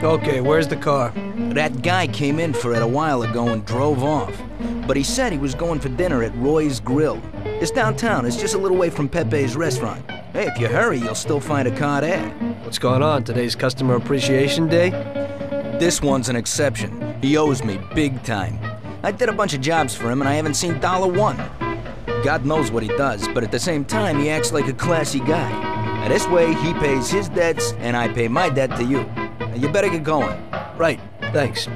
Okay, where's the car? That guy came in for it a while ago and drove off. But he said he was going for dinner at Roy's Grill. It's downtown, it's just a little way from Pepe's restaurant. Hey, if you hurry, you'll still find a car there. What's going on? Today's Customer Appreciation Day? This one's an exception. He owes me big time. I did a bunch of jobs for him and I haven't seen $1. God knows what he does, but at the same time, he acts like a classy guy. Now, this way, he pays his debts and I pay my debt to you. Now, you better get going. Right, thanks.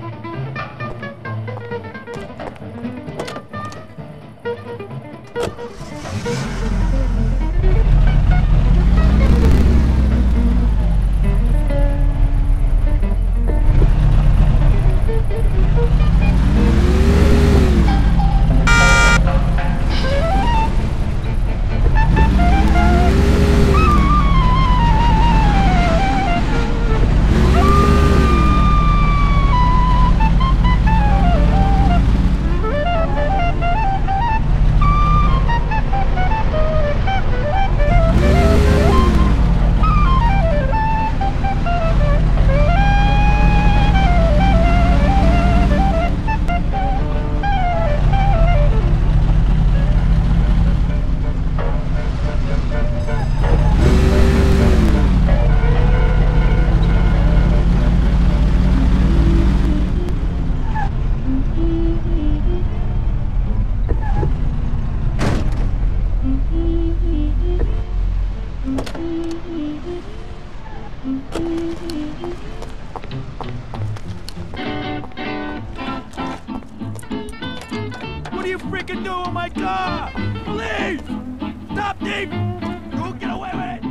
What are you freaking doing with my car? Police! Stop thief! You get away with it!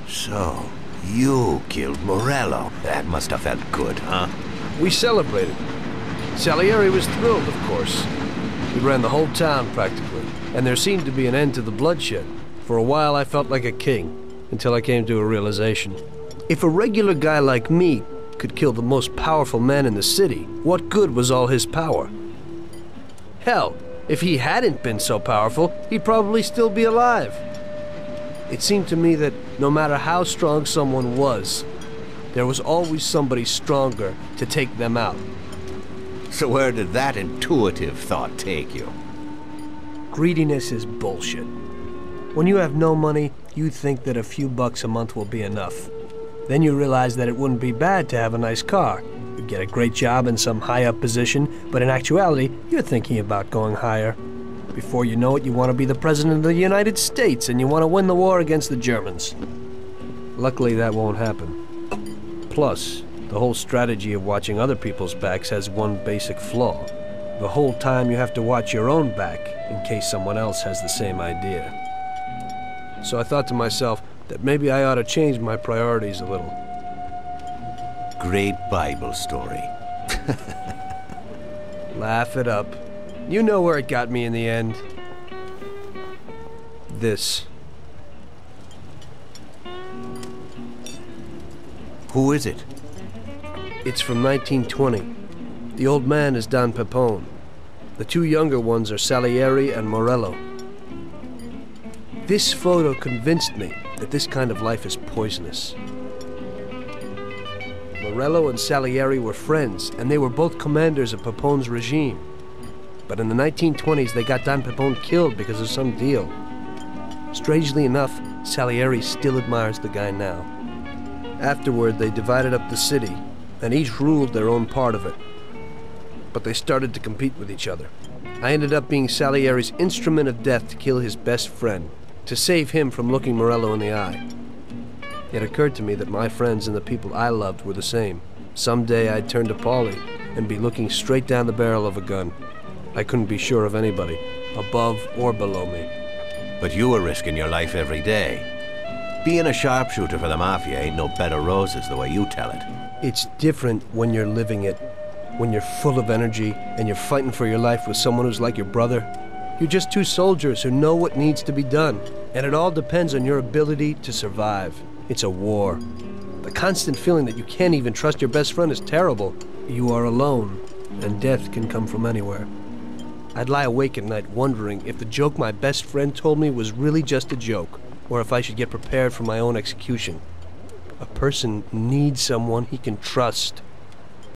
So, you killed Morello. That must have felt good, huh? We celebrated. Salieri was thrilled, of course. We ran the whole town, practically, and there seemed to be an end to the bloodshed. For a while, I felt like a king, until I came to a realization. If a regular guy like me could kill the most powerful man in the city, what good was all his power? Hell, if he hadn't been so powerful, he'd probably still be alive. It seemed to me that no matter how strong someone was, there was always somebody stronger to take them out. So where did that intuitive thought take you? Greediness is bullshit. When you have no money, you think that a few bucks a month will be enough. Then you realize that it wouldn't be bad to have a nice car. You'd get a great job in some high-up position, but in actuality, you're thinking about going higher. Before you know it, you want to be the President of the United States, and you want to win the war against the Germans. Luckily, that won't happen. Plus, the whole strategy of watching other people's backs has one basic flaw. The whole time you have to watch your own back in case someone else has the same idea. So I thought to myself that maybe I ought to change my priorities a little. Great Bible story. Laugh it up. You know where it got me in the end. This. Who is it? It's from 1920. The old man is Don Pepone. The two younger ones are Salieri and Morello. This photo convinced me that this kind of life is poisonous. Morello and Salieri were friends, and they were both commanders of Pepone's regime. But in the 1920s, they got Don Pepone killed because of some deal. Strangely enough, Salieri still admires the guy now. Afterward, they divided up the city, and each ruled their own part of it. But they started to compete with each other. I ended up being Salieri's instrument of death to kill his best friend, to save him from looking Morello in the eye. It occurred to me that my friends and the people I loved were the same. Someday I'd turn to Paulie and be looking straight down the barrel of a gun. I couldn't be sure of anybody, above or below me. But you were risking your life every day. Being a sharpshooter for the Mafia ain't no bed of roses the way you tell it. It's different when you're living it. When you're full of energy and you're fighting for your life with someone who's like your brother. You're just two soldiers who know what needs to be done. And it all depends on your ability to survive. It's a war. The constant feeling that you can't even trust your best friend is terrible. You are alone, and death can come from anywhere. I'd lie awake at night wondering if the joke my best friend told me was really just a joke, or if I should get prepared for my own execution. A person needs someone he can trust.